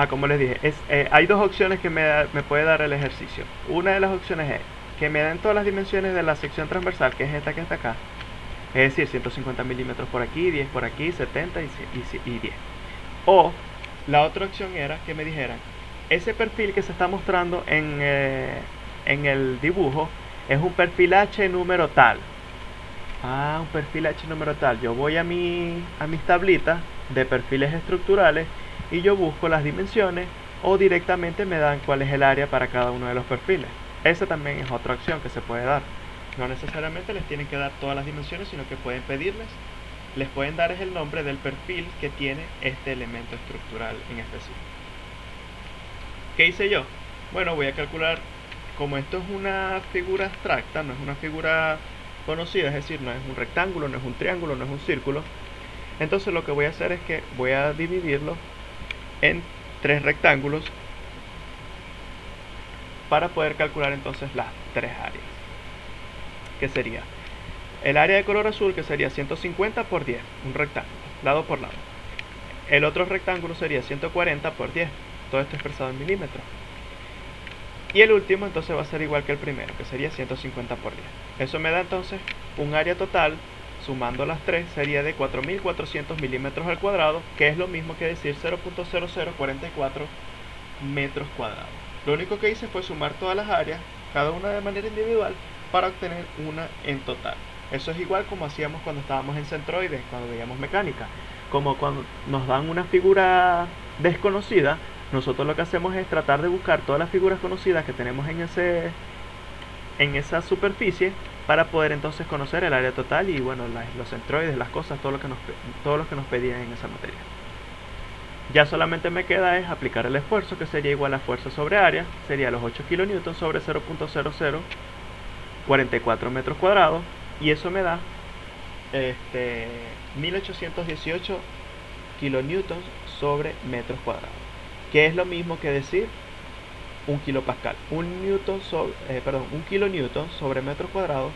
Como les dije, hay dos opciones que me puede dar el ejercicio. Una de las opciones es que me den todas las dimensiones de la sección transversal, que es esta que está acá. Es decir, 150 milímetros por aquí, 10 por aquí, 70 y 10. O la otra opción era que me dijeran, ese perfil que se está mostrando en el dibujo es un perfil H número tal. Un perfil H número tal. Yo voy a mis tablitas de perfiles estructurales y yo busco las dimensiones o directamente me dan cuál es el área para cada uno de los perfiles. Esa también es otra opción que se puede dar. No necesariamente les tienen que dar todas las dimensiones, sino que pueden pedirles, les pueden dar el nombre del perfil que tiene este elemento estructural en específico. ¿Qué hice yo? Bueno, voy a calcular, como esto es una figura abstracta, no es una figura conocida, es decir, no es un rectángulo, no es un triángulo, no es un círculo. Entonces lo que voy a hacer es que voy a dividirlo en tres rectángulos para poder calcular entonces las tres áreas. Que sería el área de color azul, que sería 150 por 10, un rectángulo, lado por lado. El otro rectángulo sería 140 por 10, todo esto expresado en milímetros. Y el último entonces va a ser igual que el primero, que sería 150 por 10. Eso me da entonces un área total, sumando las tres, sería de 4400 milímetros al cuadrado, que es lo mismo que decir 0.0044 metros cuadrados. Lo único que hice fue sumar todas las áreas, cada una de manera individual, para obtener una en total. Eso es igual como hacíamos cuando estábamos en centroides, cuando veíamos mecánica. Como cuando nos dan una figura desconocida, nosotros lo que hacemos es tratar de buscar todas las figuras conocidas que tenemos en esa superficie para poder entonces conocer el área total y bueno, los centroides, las cosas, todo lo que nos pedían en esa materia. Ya solamente me queda es aplicar el esfuerzo, que sería igual a fuerza sobre área, sería los 8 kN sobre 0.0044 metros cuadrados, y eso me da 1818 kilonewtons sobre metros cuadrados, que es lo mismo que decir un kilopascal. Un kilonewton sobre metros cuadrados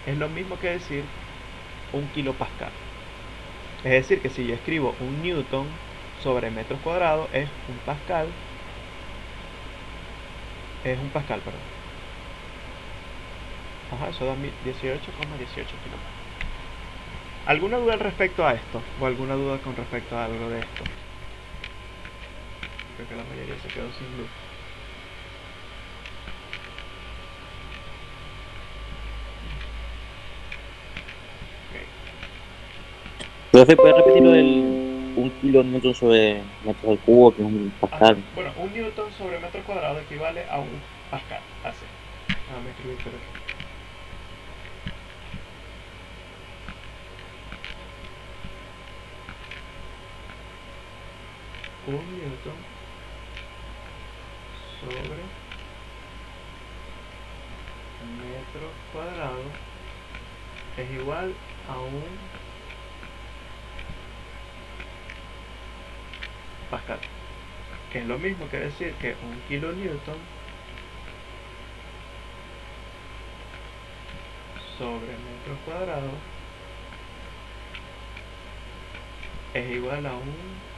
es lo mismo que decir un kilopascal. Es decir, que si yo escribo un newton sobre metros cuadrados es un pascal, perdón. Eso da 18,18 kilopascal. ¿Alguna duda al respecto a esto? ¿O alguna duda con respecto a algo de esto? Creo que la mayoría se quedó sin luz. Entonces, ¿puedes repetir lo del 1 kilonewton sobre metros al cubo, que es un pascal? Bueno, un newton sobre metro cuadrado equivale a un pascal. Así. Me escribí por aquí. Un newton sobre metro cuadrado es igual a un pascal, que es lo mismo que decir que un kilonewton sobre metros cuadrados es igual a un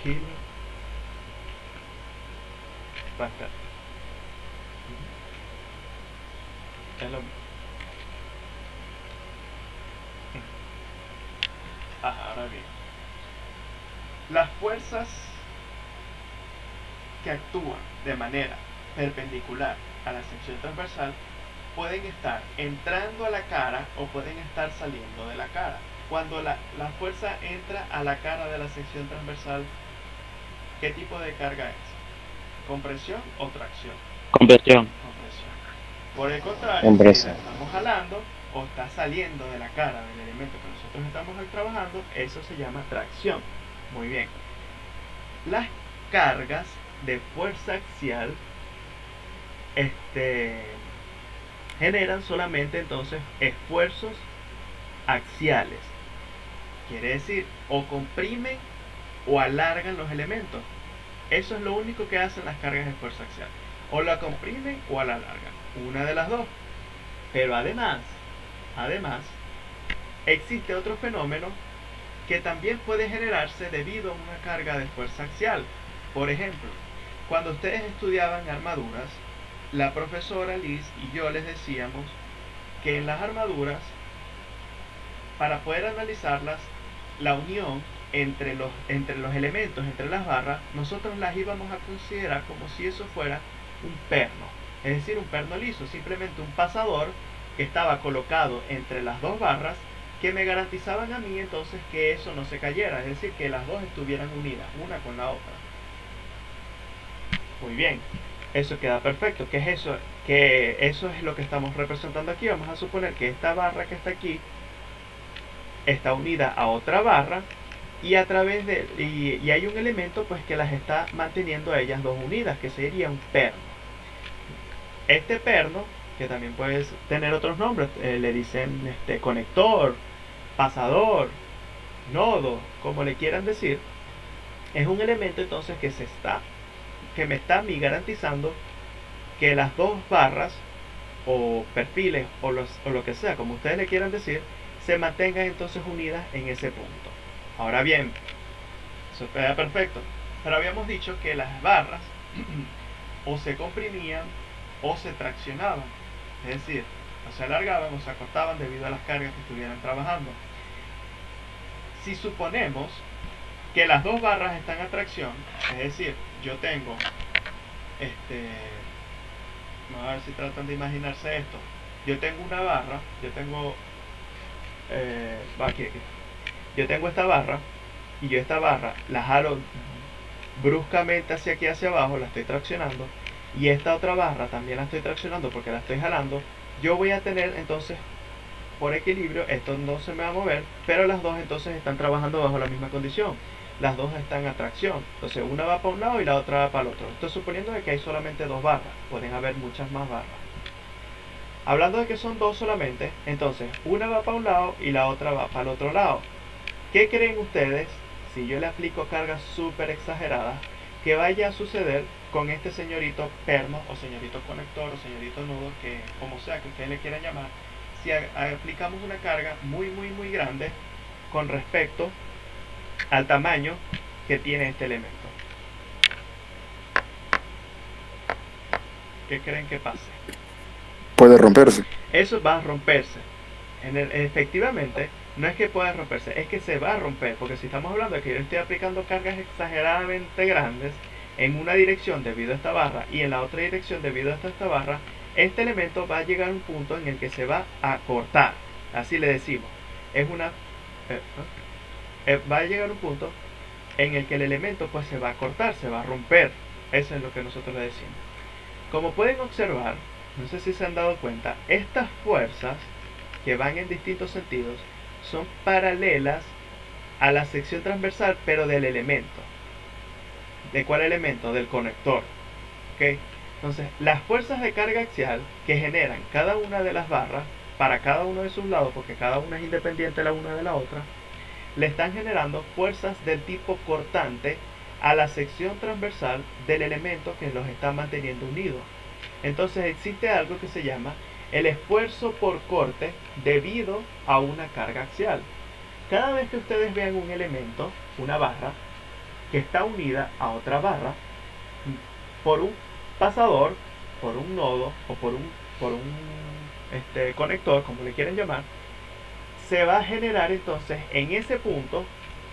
kilo pascal. Es lo mismo. Ahora bien, las fuerzas que actúan de manera perpendicular a la sección transversal pueden estar entrando a la cara o pueden estar saliendo de la cara. Cuando la fuerza entra a la cara de la sección transversal, ¿qué tipo de carga es? ¿Compresión o tracción? Compresión. Compresión. Por el contrario, si la estamos jalando o está saliendo de la cara del elemento que nosotros estamos trabajando, eso se llama tracción. Muy bien. Las cargas de fuerza axial generan solamente entonces esfuerzos axiales. Quiere decir, o comprimen o alargan los elementos. Eso es lo único que hacen las cargas de fuerza axial. O la comprimen o la alargan. Una de las dos. Pero además, existe otro fenómeno que también puede generarse debido a una carga de fuerza axial. Por ejemplo, cuando ustedes estudiaban armaduras, la profesora Liz y yo les decíamos que en las armaduras, para poder analizarlas, la unión entre los elementos, entre las barras, nosotros las íbamos a considerar como si eso fuera un perno, es decir, un perno liso, simplemente un pasador que estaba colocado entre las dos barras que me garantizaban a mí entonces que eso no se cayera, es decir, que las dos estuvieran unidas, una con la otra. Muy bien, eso queda perfecto. ¿Qué es eso? Que eso es lo que estamos representando aquí. Vamos a suponer que esta barra que está aquí está unida a otra barra y a través de y hay un elemento pues que las está manteniendo a ellas dos unidas, que sería un perno. Este perno, que también puede tener otros nombres, le dicen conector, pasador, nodo, como le quieran decir, es un elemento entonces que me está a mí garantizando que las dos barras o perfiles o lo que sea, como ustedes le quieran decir, se mantengan entonces unidas en ese punto. Ahora bien, eso queda perfecto, pero habíamos dicho que las barras o se comprimían o se traccionaban, es decir, o se alargaban o se acortaban debido a las cargas que estuvieran trabajando. Si suponemos que las dos barras están a tracción, es decir, yo tengo vamos a ver si tratan de imaginarse esto. Yo tengo una barra, aquí. Yo tengo esta barra y yo esta barra la jalo bruscamente hacia aquí, hacia abajo, la estoy traccionando, y esta otra barra también la estoy traccionando porque la estoy jalando. Yo voy a tener entonces, por equilibrio, esto no se me va a mover, pero las dos entonces están trabajando bajo la misma condición. Las dos están a tracción, entonces una va para un lado y la otra va para el otro. Estoy suponiendo que hay solamente dos barras, pueden haber muchas más barras. Hablando de que son dos solamente, entonces una va para un lado y la otra va para el otro lado. ¿Qué creen ustedes, si yo le aplico cargas súper exageradas, que vaya a suceder con este señorito perno o señorito conector o señorito nudo, que como sea que ustedes le quieran llamar, si aplicamos una carga muy grande con respecto al tamaño que tiene este elemento? ¿Qué creen que pase? Puede romperse. Eso va a romperse. Efectivamente, no es que pueda romperse, es que se va a romper, porque si estamos hablando de que yo estoy aplicando cargas exageradamente grandes en una dirección debido a esta barra y en la otra dirección debido a esta barra, este elemento va a llegar a un punto en el que se va a cortar. Así le decimos. Va a llegar un punto en el que el elemento pues se va a cortar, se va a romper. Eso es lo que nosotros le decimos. Como pueden observar, no sé si se han dado cuenta, estas fuerzas que van en distintos sentidos son paralelas a la sección transversal, pero del elemento. ¿De cuál elemento? Del conector. ¿Okay? Entonces, las fuerzas de carga axial que generan cada una de las barras para cada uno de sus lados, porque cada una es independiente la una de la otra, le están generando fuerzas del tipo cortante a la sección transversal del elemento que los está manteniendo unidos. Entonces existe algo que se llama el esfuerzo por corte debido a una carga axial. Cada vez que ustedes vean un elemento, una barra, que está unida a otra barra por un pasador, por un nodo o por un conector, como le quieren llamar, se va a generar entonces en ese punto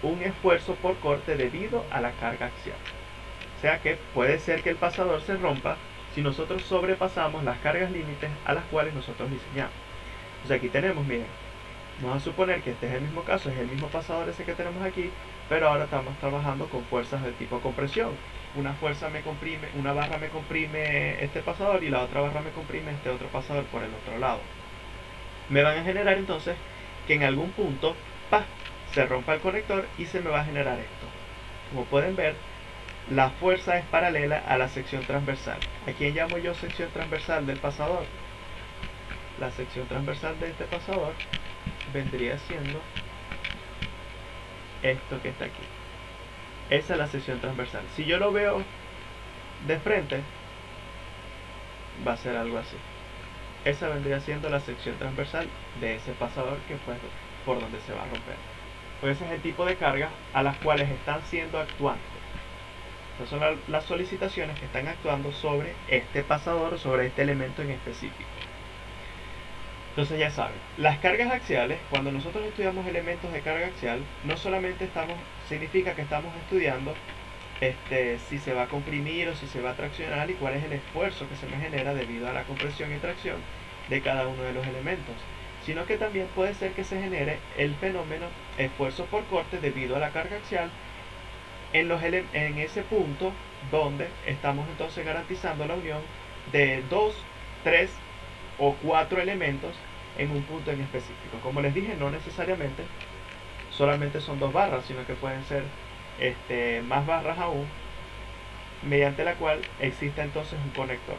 un esfuerzo por corte debido a la carga axial. O sea que puede ser que el pasador se rompa si nosotros sobrepasamos las cargas límites a las cuales nosotros diseñamos. O sea, aquí tenemos, miren, vamos a suponer que este es el mismo caso, es el mismo pasador ese que tenemos aquí, pero ahora estamos trabajando con fuerzas de tipo compresión. Una fuerza me comprime, una barra me comprime este pasador y la otra barra me comprime este otro pasador por el otro lado. Me van a generar entonces que en algún punto se rompa el conector y se me va a generar esto. Como pueden ver, la fuerza es paralela a la sección transversal. ¿A quién llamo yo sección transversal del pasador? La sección transversal de este pasador vendría siendo esto que está aquí. Esa es la sección transversal. Si yo lo veo de frente, va a ser algo así. Esa vendría siendo la sección transversal de ese pasador que fue por donde se va a romper. Porque ese es el tipo de carga a las cuales están siendo actuantes. Estas son las solicitaciones que están actuando sobre este pasador o sobre este elemento en específico. Entonces ya saben, las cargas axiales, cuando nosotros estudiamos elementos de carga axial, no solamente significa que estamos estudiando si se va a comprimir o si se va a traccionar y cuál es el esfuerzo que se me genera debido a la compresión y tracción de cada uno de los elementos, sino que también puede ser que se genere el fenómeno esfuerzo por corte debido a la carga axial en ese punto donde estamos entonces garantizando la unión de 2, 3 o 4 elementos en un punto en específico. Como les dije, no necesariamente solamente son 2 barras, sino que pueden ser más barras aún, mediante la cual existe entonces un conector.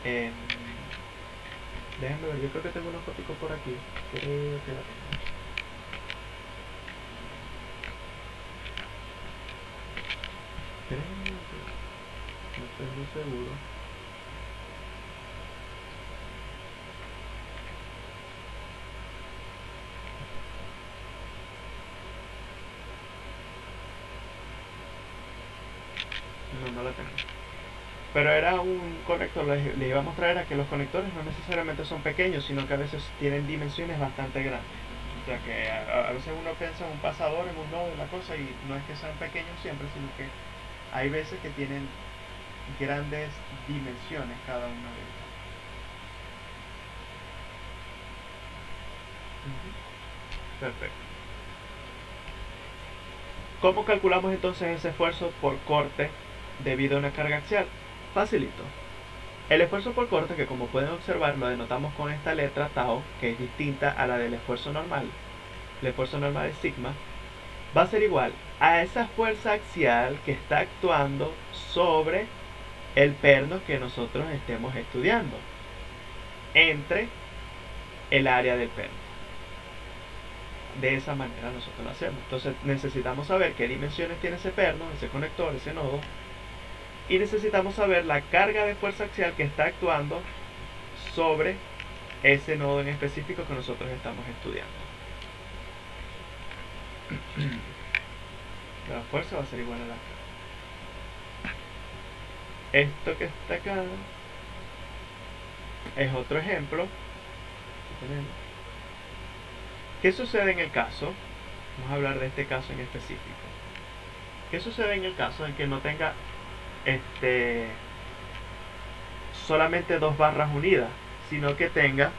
Déjenme ver, yo creo que tengo una fotico por aquí. Creo que la tengo. No estoy muy seguro. No la tengo. Pero era un conector, les iba a mostrar era que los conectores no necesariamente son pequeños, sino que a veces tienen dimensiones bastante grandes. O sea que a veces uno piensa en un pasador, en un nodo, en la cosa, y no es que sean pequeños siempre, sino que hay veces que tienen grandes dimensiones cada una de ellas. Perfecto. ¿Cómo calculamos entonces ese esfuerzo por corte debido a una carga axial? Facilito. El esfuerzo por corte, que como pueden observar lo denotamos con esta letra tau, que es distinta a la del esfuerzo normal. El esfuerzo normal es sigma. Va a ser igual a esa fuerza axial que está actuando sobre el perno que nosotros estemos estudiando entre el área del perno. De esa manera nosotros lo hacemos. Entonces necesitamos saber qué dimensiones tiene ese perno, ese conector, ese nodo, y necesitamos saber la carga de fuerza axial que está actuando sobre ese nodo en específico que nosotros estamos estudiando. La fuerza va a ser igual a la carga. Esto que está acá es otro ejemplo. ¿Qué sucede en el caso? Vamos a hablar de este caso en específico. ¿Qué sucede en el caso en que no tenga solamente 2 barras unidas, sino que tenga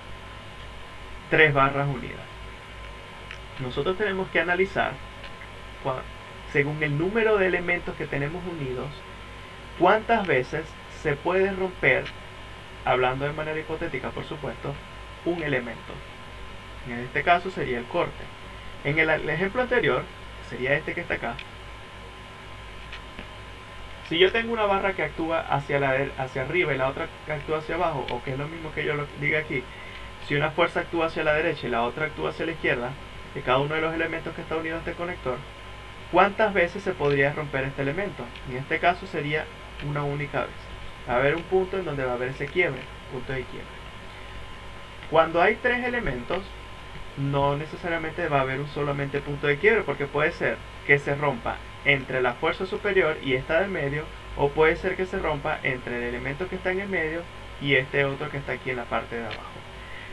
3 barras unidas? Nosotros tenemos que analizar, según el número de elementos que tenemos unidos, cuántas veces se puede romper, hablando de manera hipotética por supuesto, un elemento. En este caso sería el corte. En el ejemplo anterior, sería este que está acá, si yo tengo una barra que actúa hacia arriba y la otra que actúa hacia abajo, o que es lo mismo que yo lo diga aquí, si una fuerza actúa hacia la derecha y la otra actúa hacia la izquierda, de cada uno de los elementos que está unido a este conector, ¿cuántas veces se podría romper este elemento? En este caso sería una única vez. Va a haber un punto en donde va a haber ese quiebre, punto de quiebre. Cuando hay 3 elementos, no necesariamente va a haber un solamente punto de quiebre, porque puede ser que se rompa entre la fuerza superior y esta del medio, o puede ser que se rompa entre el elemento que está en el medio y este otro que está aquí en la parte de abajo.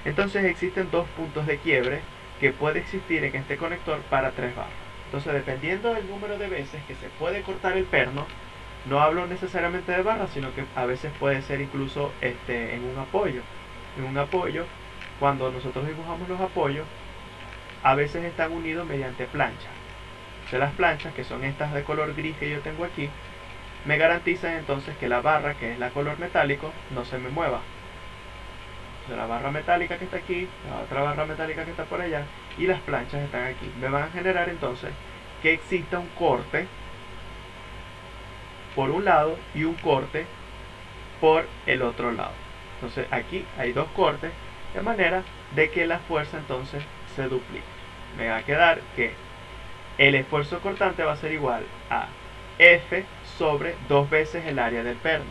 Entonces existen 2 puntos de quiebre que puede existir en este conector para 3 barras. Entonces, dependiendo del número de veces que se puede cortar el perno, no hablo necesariamente de barras, sino que a veces puede ser incluso en un apoyo. En un apoyo, cuando nosotros dibujamos los apoyos, a veces están unidos mediante planchas. De las planchas, que son estas de color gris que yo tengo aquí, me garantizan entonces que la barra, que es la color metálico, no se me mueva. De la barra metálica que está aquí, la otra barra metálica que está por allá, y las planchas están aquí. Me van a generar entonces que exista un corte por un lado y un corte por el otro lado. Entonces aquí hay 2 cortes, de manera de que la fuerza entonces se duplique. Me va a quedar que el esfuerzo cortante va a ser igual a F sobre 2 veces el área del perno.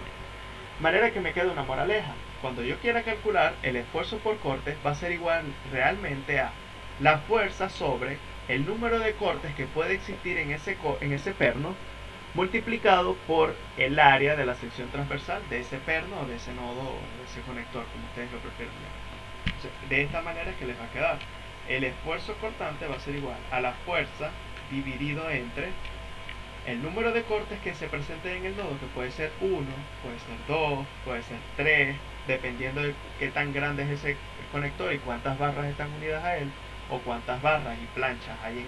De manera que me queda una moraleja. Cuando yo quiera calcular el esfuerzo por corte, va a ser igual realmente a la fuerza sobre el número de cortes que puede existir en ese perno multiplicado por el área de la sección transversal de ese perno o de ese nodo o de ese conector, como ustedes lo prefieran llamar. Entonces, de esta manera es que les va a quedar. El esfuerzo cortante va a ser igual a la fuerza dividido entre el número de cortes que se presenten en el nodo, que puede ser 1, puede ser 2, puede ser 3, dependiendo de qué tan grande es ese conector y cuántas barras están unidas a él, o cuántas barras y planchas hay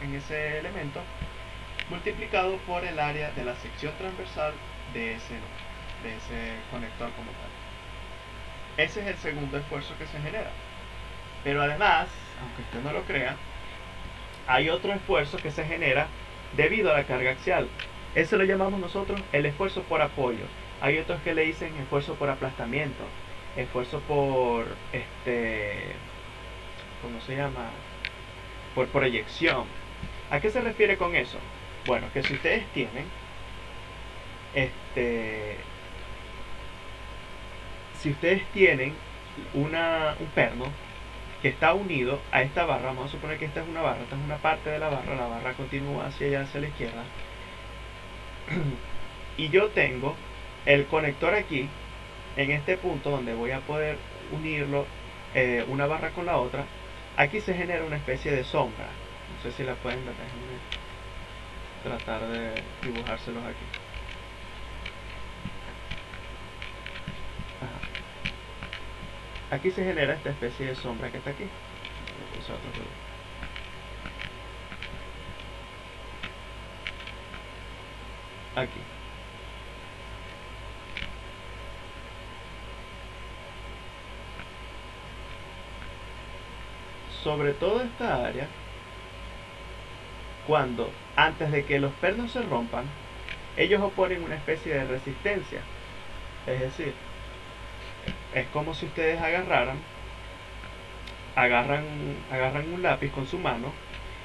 en ese elemento, multiplicado por el área de la sección transversal de ese conector como tal. Ese es el segundo esfuerzo que se genera. Pero además, aunque usted no lo crea, hay otro esfuerzo que se genera debido a la carga axial. Eso lo llamamos nosotros el esfuerzo por apoyo. Hay otros que le dicen esfuerzo por aplastamiento, esfuerzo por ¿cómo se llama? Por proyección. ¿A qué se refiere con eso? Bueno, que si ustedes tienen si ustedes tienen un perno que está unido a esta barra, vamos a suponer que esta es una barra, esta es una parte de la barra continúa hacia allá, hacia la izquierda, y yo tengo el conector aquí, en este punto donde voy a poder unirlo, una barra con la otra. Aquí se genera una especie de sombra, no sé si la pueden ver, déjenme tratar de dibujárselos aquí. Aquí se genera esta especie de sombra que está aquí. Aquí. Sobre toda esta área, cuando antes de que los pernos se rompan, ellos oponen una especie de resistencia. Es decir, es como si ustedes agarran un lápiz con su mano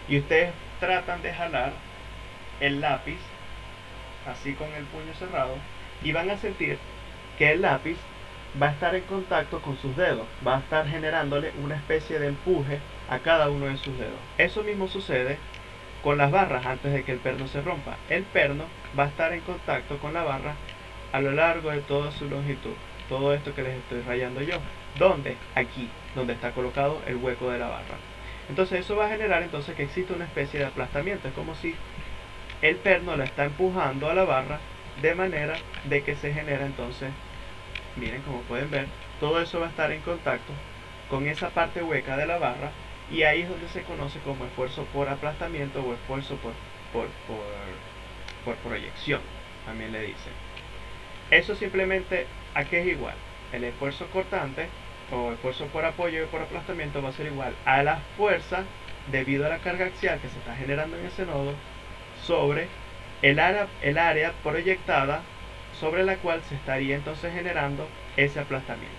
y ustedes tratan de jalar el lápiz así con el puño cerrado y van a sentir que el lápiz va a estar en contacto con sus dedos, va a estar generándole una especie de empuje a cada uno de sus dedos. Eso mismo sucede con las barras antes de que el perno se rompa. El perno va a estar en contacto con la barra a lo largo de toda su longitud. Todo esto que les estoy rayando yo. ¿Dónde? Aquí, donde está colocado el hueco de la barra. Entonces eso va a generar entonces que existe una especie de aplastamiento. Es como si el perno la está empujando a la barra de manera de que se genera entonces, miren como pueden ver, todo eso va a estar en contacto con esa parte hueca de la barra y ahí es donde se conoce como esfuerzo por aplastamiento o esfuerzo por proyección, también le dicen. Eso simplemente, ¿a qué es igual? El esfuerzo cortante o esfuerzo por apoyo y por aplastamiento va a ser igual a la fuerza debido a la carga axial que se está generando en ese nodo sobre el área proyectada sobre la cual se estaría entonces generando ese aplastamiento.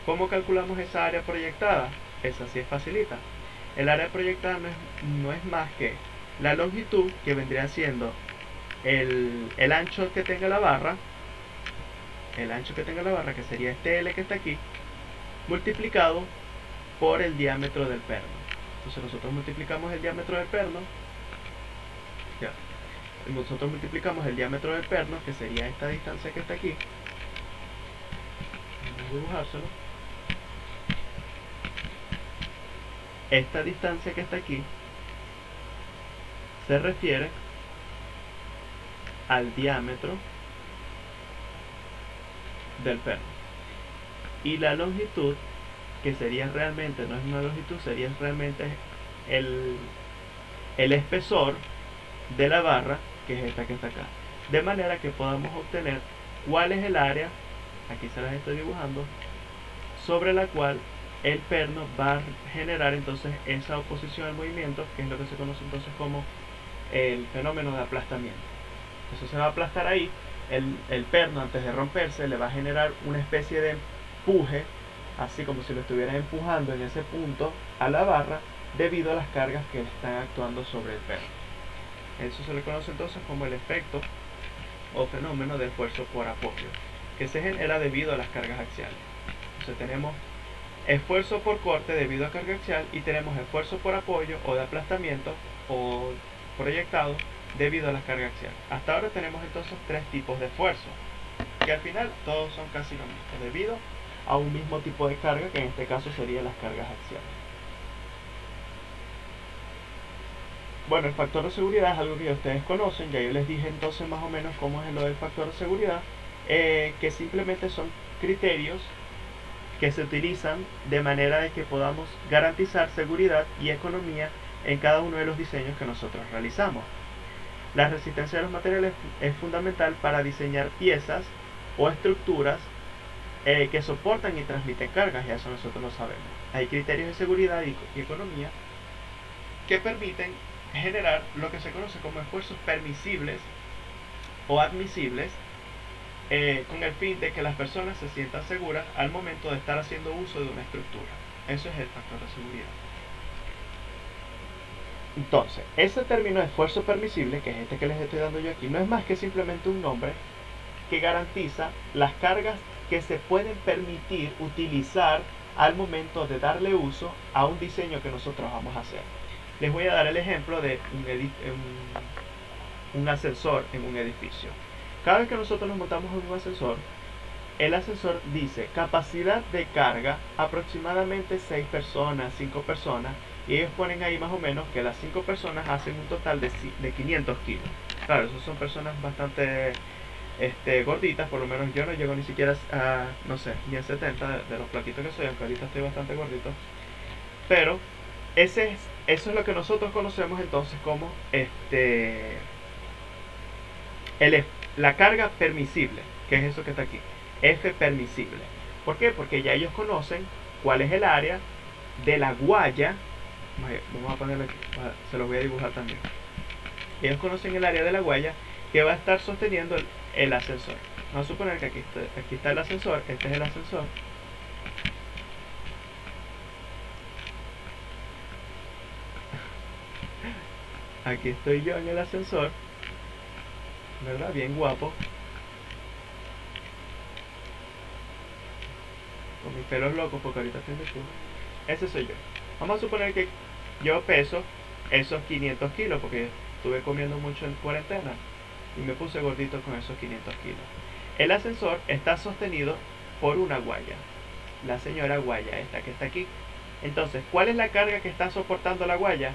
¿Cómo calculamos esa área proyectada? Esa sí es facilita. El área proyectada no es más que la longitud, que vendría siendo el ancho que tenga la barra, que sería este L que está aquí, multiplicado por el diámetro del perno. Entonces nosotros multiplicamos el diámetro del perno, que sería esta distancia que está aquí. Vamos a dibujárselo. Esta distancia que está aquí se refiere al diámetro del perno. Y la longitud, que sería realmente, no es una longitud, sería realmente el espesor de la barra, que es esta que está acá. De manera que podamos obtener cuál es el área, aquí se las estoy dibujando, sobre la cual el perno va a generar entonces esa oposición al movimiento, que es lo que se conoce entonces como el fenómeno de aplastamiento. Eso se va a aplastar ahí, el perno antes de romperse le va a generar una especie de empuje, así como si lo estuvieran empujando en ese punto a la barra debido a las cargas que están actuando sobre el perno. Eso se le conoce entonces como el efecto o fenómeno de esfuerzo por apoyo, que se genera debido a las cargas axiales. Entonces tenemos esfuerzo por corte debido a carga axial y tenemos esfuerzo por apoyo o de aplastamiento o proyectado debido a la carga axial. Hasta ahora tenemos entonces tres tipos de esfuerzo, que al final todos son casi lo mismo, debido a un mismo tipo de carga, que en este caso serían las cargas axiales. Bueno, el factor de seguridad es algo que ya ustedes conocen, ya yo les dije entonces más o menos cómo es lo del factor de seguridad, que simplemente son criterios que se utilizan de manera de que podamos garantizar seguridad y economía en cada uno de los diseños que nosotros realizamos. La resistencia de los materiales es fundamental para diseñar piezas o estructuras que soportan y transmiten cargas, y eso nosotros lo sabemos. Hay criterios de seguridad y economía que permiten generar lo que se conoce como esfuerzos permisibles o admisibles, con el fin de que las personas se sientan seguras al momento de estar haciendo uso de una estructura. Eso es el factor de seguridad. Entonces, ese término de esfuerzo permisible, que es este que les estoy dando yo aquí, no es más que simplemente un nombre que garantiza las cargas que se pueden permitir utilizar al momento de darle uso a un diseño que nosotros vamos a hacer. Les voy a dar el ejemplo de un ascensor en un edificio. Cada vez que nosotros nos montamos en un ascensor, el ascensor dice capacidad de carga aproximadamente 6 personas, 5 personas, y ellos ponen ahí más o menos que las 5 personas hacen un total de 500 kilos. Claro, esos son personas bastante gorditas, por lo menos yo no llego ni siquiera a, no sé, ni a 70 de los flaquitos que soy, aunque ahorita estoy bastante gordito. Pero eso es lo que nosotros conocemos entonces como la carga permisible, que es eso que está aquí, F permisible. ¿Por qué? Porque ya ellos conocen cuál es el área de la guaya. Vamos a ponerlo aquí, se los voy a dibujar también. Ellos conocen el área de la guaya que va a estar sosteniendo el ascensor. Vamos a suponer que aquí está el ascensor, este es el ascensor. Aquí estoy yo en el ascensor, ¿verdad? Bien guapo, con mis pelos locos porque ahorita estoy de chulo. Ese soy yo. Vamos a suponer que yo peso esos 500 kilos porque estuve comiendo mucho en cuarentena y me puse gordito con esos 500 kilos. El ascensor está sostenido por una guaya, la señora guaya esta que está aquí. Entonces, ¿cuál es la carga que está soportando la guaya?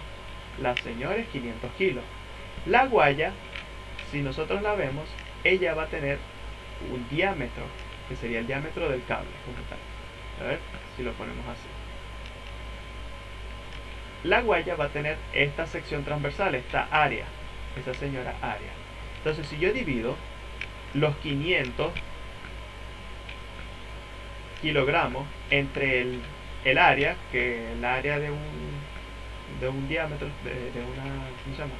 La señora es 500 kilos. La guaya, si nosotros la vemos, ella va a tener un diámetro, que sería el diámetro del cable como tal. A ver si lo ponemos así. La guaya va a tener esta sección transversal, esta área, esa señora área. Entonces, si yo divido los 500 kilogramos entre el área, que el área de un diámetro, ¿cómo se llama?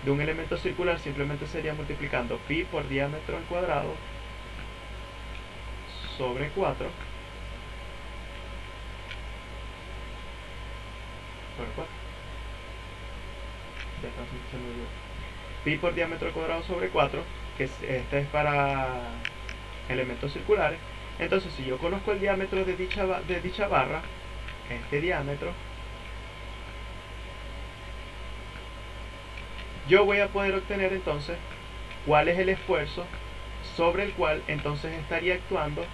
De un elemento circular, simplemente sería multiplicando pi por diámetro al cuadrado sobre 4 sobre 4. Pi por diámetro al cuadrado sobre 4, que este es para elementos circulares. Entonces, si yo conozco el diámetro de dicha barra, este diámetro, yo voy a poder obtener entonces cuál es el esfuerzo sobre el cual entonces estaría actuando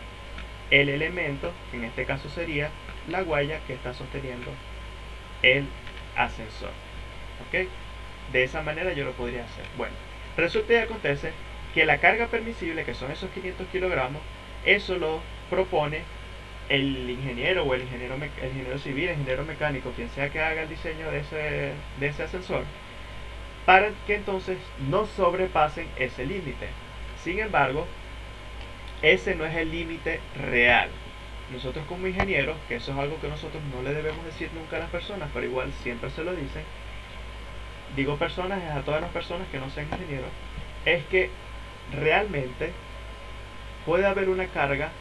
el elemento, que en este caso sería la guaya que está sosteniendo el ascensor. ¿Ok? De esa manera yo lo podría hacer. Bueno, resulta y acontece que la carga permisible, que son esos 500 kilogramos, eso lo propone el ingeniero o el ingeniero civil, el ingeniero mecánico, quien sea que haga el diseño de ese ascensor, para que entonces no sobrepasen ese límite. Sin embargo, ese no es el límite real. Nosotros como ingenieros, que eso es algo que nosotros no le debemos decir nunca a las personas, pero igual siempre se lo dicen, digo personas, es a todas las personas que no sean ingenieros, es que realmente puede haber una carga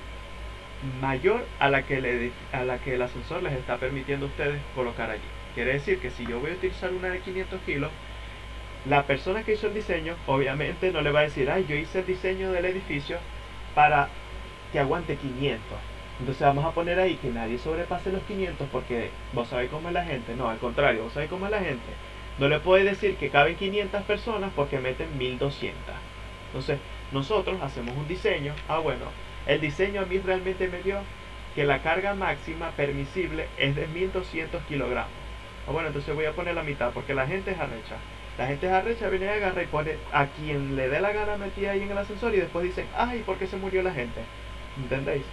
mayor a la que el ascensor les está permitiendo a ustedes colocar allí. Quiere decir que si yo voy a utilizar una de 500 kilos, la persona que hizo el diseño obviamente no le va a decir, ay, yo hice el diseño del edificio para que aguante 500. Entonces vamos a poner ahí que nadie sobrepase los 500 porque vos sabés cómo es la gente. No, al contrario, vos sabés cómo es la gente. No le puedes decir que caben 500 personas porque meten 1200. Entonces nosotros hacemos un diseño. Bueno, el diseño a mí realmente me dio que la carga máxima permisible es de 1200 kilogramos. Bueno, entonces voy a poner la mitad porque la gente es arrecha. La gente es arrecha, viene y agarra y pone a quien le dé la gana metida ahí en el ascensor y después dicen, ay, ¿por qué se murió la gente? ¿Entendéis?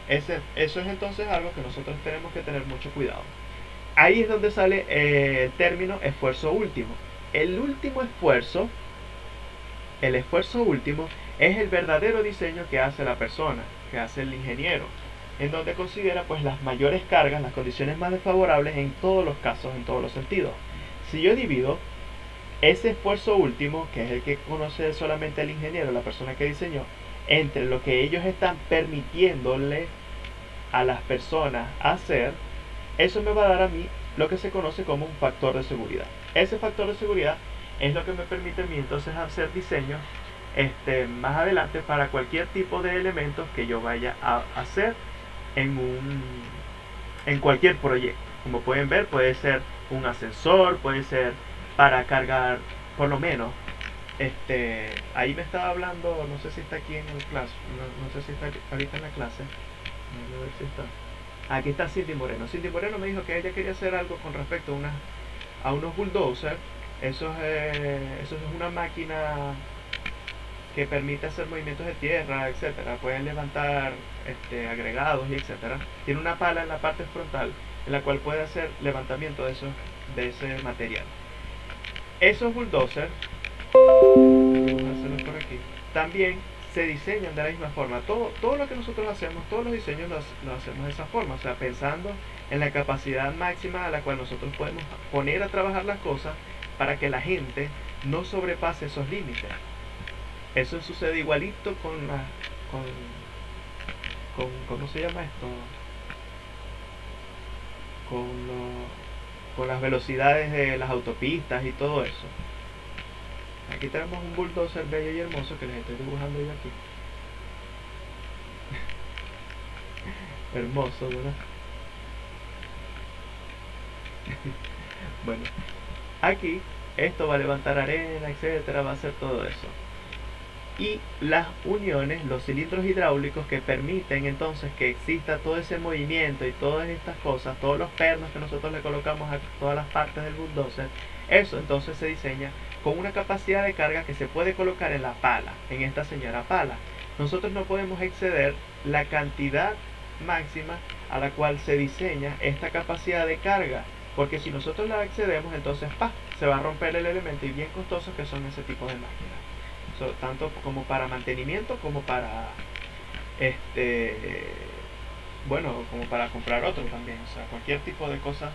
Eso es entonces algo que nosotros tenemos que tener mucho cuidado. Ahí es donde sale el término esfuerzo último. El último esfuerzo, el esfuerzo último, es el verdadero diseño que hace la persona, que hace el ingeniero, en donde considera pues las mayores cargas, las condiciones más desfavorables en todos los casos, en todos los sentidos. Si yo divido ese esfuerzo último, que es el que conoce solamente el ingeniero, la persona que diseñó, entre lo que ellos están permitiéndole a las personas hacer, eso me va a dar a mí lo que se conoce como un factor de seguridad. Ese factor de seguridad es lo que me permite a mí entonces hacer diseños más adelante para cualquier tipo de elementos que yo vaya a hacer en cualquier proyecto. Como pueden ver, puede ser un ascensor, puede ser para cargar, por lo menos, ahí me estaba hablando, no sé si está aquí en el clase, no sé si está ahorita en la clase, a ver si está. Aquí está Cindy Moreno. Cindy Moreno me dijo que ella quería hacer algo con respecto a unos bulldozers. Eso es una máquina que permite hacer movimientos de tierra, etcétera. Pueden levantar agregados y etcétera. Tiene una pala en la parte frontal en la cual puede hacer levantamiento de ese material. Esos bulldozers, vamos a hacerlos por aquí, también se diseñan de la misma forma. Todo lo que nosotros hacemos, todos los diseños los hacemos de esa forma, o sea, pensando en la capacidad máxima a la cual nosotros podemos poner a trabajar las cosas para que la gente no sobrepase esos límites. Eso sucede igualito con ¿cómo se llama esto? Con las velocidades de las autopistas y todo eso. Aquí tenemos un bulldozer bello y hermoso que les estoy dibujando yo aquí. Hermoso, ¿verdad? Bueno, aquí esto va a levantar arena, etcétera, va a hacer todo eso. Y las uniones, los cilindros hidráulicos que permiten entonces que exista todo ese movimiento y todas estas cosas, todos los pernos que nosotros le colocamos a todas las partes del bulldozer, eso entonces se diseña con una capacidad de carga que se puede colocar en la pala, en esta señora pala. Nosotros no podemos exceder la cantidad máxima a la cual se diseña esta capacidad de carga, porque si nosotros la excedemos, entonces se va a romper el elemento, y bien costosos que son ese tipo de máquinas. Tanto como para mantenimiento como para como para comprar otro también, o sea, cualquier tipo de cosas,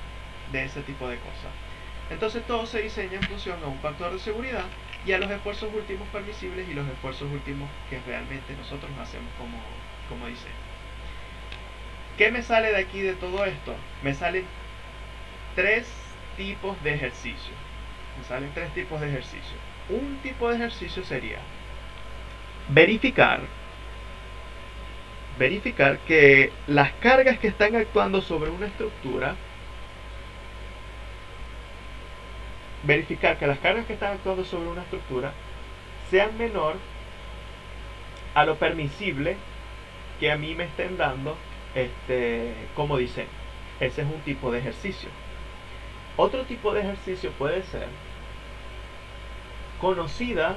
de ese tipo de cosas. Entonces todo se diseña en función a un factor de seguridad y a los esfuerzos últimos permisibles y los esfuerzos últimos que realmente nosotros hacemos como diseño. ¿Qué me sale de aquí de todo esto? Me salen tres tipos de ejercicios. Un tipo de ejercicio sería verificar que las cargas que están actuando sobre una estructura, sean menor a lo permisible que a mí me estén dando como diseño. Ese es un tipo de ejercicio. Otro tipo de ejercicio puede ser conocida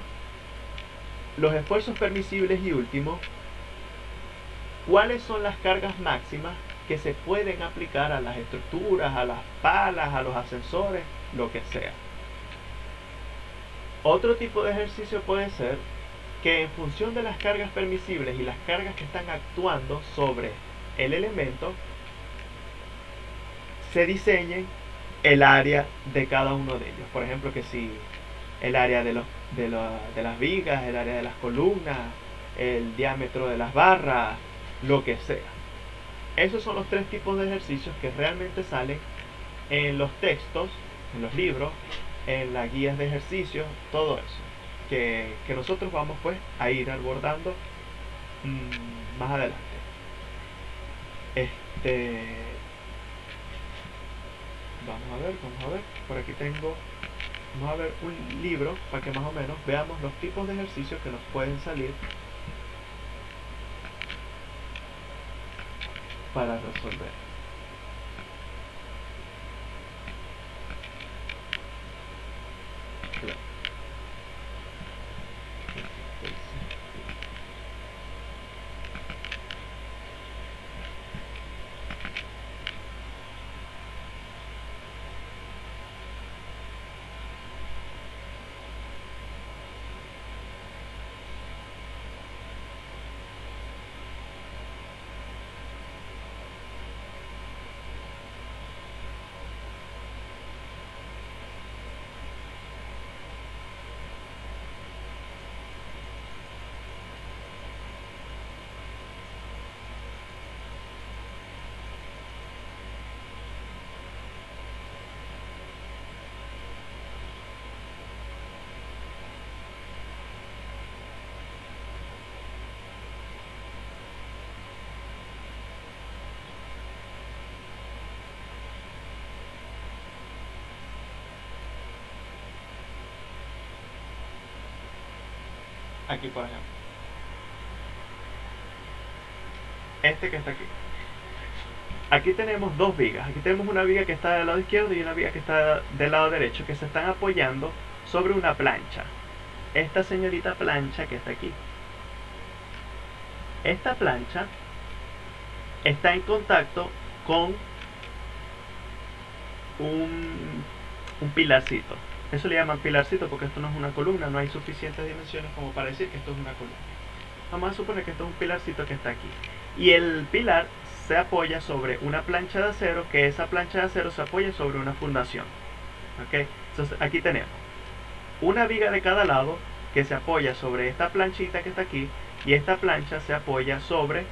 los esfuerzos permisibles y últimos, cuáles son las cargas máximas que se pueden aplicar a las estructuras, a las palas, a los ascensores, lo que sea. Otro tipo de ejercicio puede ser que en función de las cargas permisibles y las cargas que están actuando sobre el elemento, se diseñen el área de cada uno de ellos. Por ejemplo, que si el área de las vigas, el área de las columnas, el diámetro de las barras, lo que sea. Esos son los tres tipos de ejercicios que realmente salen en los textos, en los libros, en las guías de ejercicios, todo eso que nosotros vamos pues a ir abordando más adelante. Este, vamos a ver, por aquí tengo, vamos a ver un libro para que más o menos veamos los tipos de ejercicios que nos pueden salir para resolver. Aquí por ejemplo, este que está aquí. Aquí tenemos dos vigas. Aquí tenemos una viga que está del lado izquierdo y una viga que está del lado derecho, que se están apoyando sobre una plancha. Esta señorita plancha que está aquí. Esta plancha está en contacto con un pilarcito. Eso le llaman pilarcito porque esto no es una columna, no hay suficientes dimensiones como para decir que esto es una columna. Vamos a suponer que esto es un pilarcito que está aquí. Y el pilar se apoya sobre una plancha de acero, que esa plancha de acero se apoya sobre una fundación. ¿Ok? Entonces aquí tenemos una viga de cada lado que se apoya sobre esta planchita que está aquí, y esta plancha se apoya sobre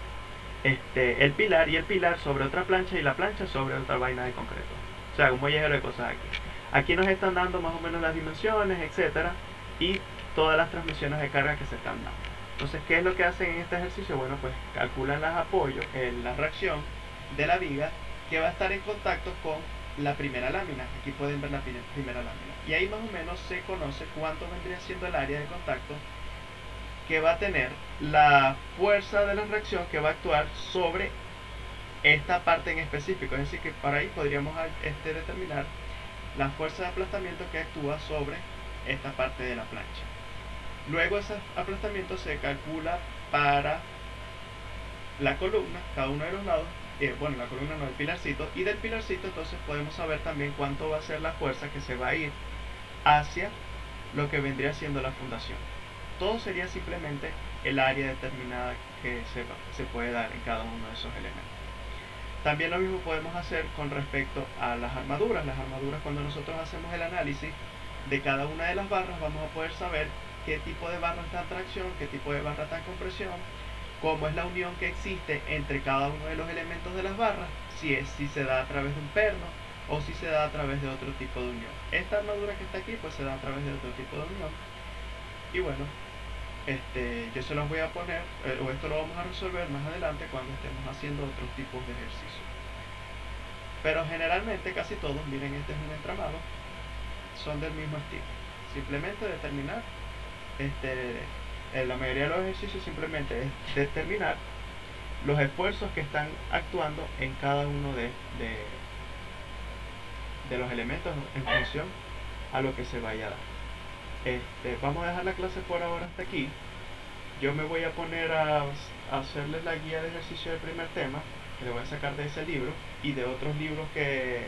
el pilar, y el pilar sobre otra plancha, y la plancha sobre otra vaina de concreto. O sea, un mollejero de cosas aquí. Aquí nos están dando más o menos las dimensiones, etcétera, y todas las transmisiones de carga que se están dando. Entonces, ¿qué es lo que hacen en este ejercicio? Bueno, pues calculan los apoyos, la reacción de la viga que va a estar en contacto con la primera lámina. Aquí pueden ver la primera lámina. Y ahí más o menos se conoce cuánto vendría siendo el área de contacto que va a tener la fuerza de la reacción que va a actuar sobre esta parte en específico. Es decir, que para ahí podríamos determinar la fuerza de aplastamiento que actúa sobre esta parte de la plancha. Luego ese aplastamiento se calcula para la columna, cada uno de los lados, bueno, la columna no, el pilarcito, y del pilarcito entonces podemos saber también cuánto va a ser la fuerza que se va a ir hacia lo que vendría siendo la fundación. Todo sería simplemente el área determinada que se puede dar en cada uno de esos elementos. También lo mismo podemos hacer con respecto a las armaduras. Las armaduras, cuando nosotros hacemos el análisis de cada una de las barras, vamos a poder saber qué tipo de barra está en tracción, qué tipo de barra está en compresión, cómo es la unión que existe entre cada uno de los elementos de las barras, si se da a través de un perno o si se da a través de otro tipo de unión. Esta armadura que está aquí pues se da a través de otro tipo de unión. Y bueno, yo se los voy a poner, o esto lo vamos a resolver más adelante cuando estemos haciendo otros tipos de ejercicios. Pero generalmente casi todos, miren, este es un entramado, son del mismo estilo. Simplemente determinar, la mayoría de los ejercicios simplemente es determinar los esfuerzos que están actuando en cada uno de los elementos en función a lo que se vaya a dar. Vamos a dejar la clase por ahora hasta aquí. Yo me voy a poner a hacerles la guía de ejercicio del primer tema, que le voy a sacar de ese libro y de otros libros que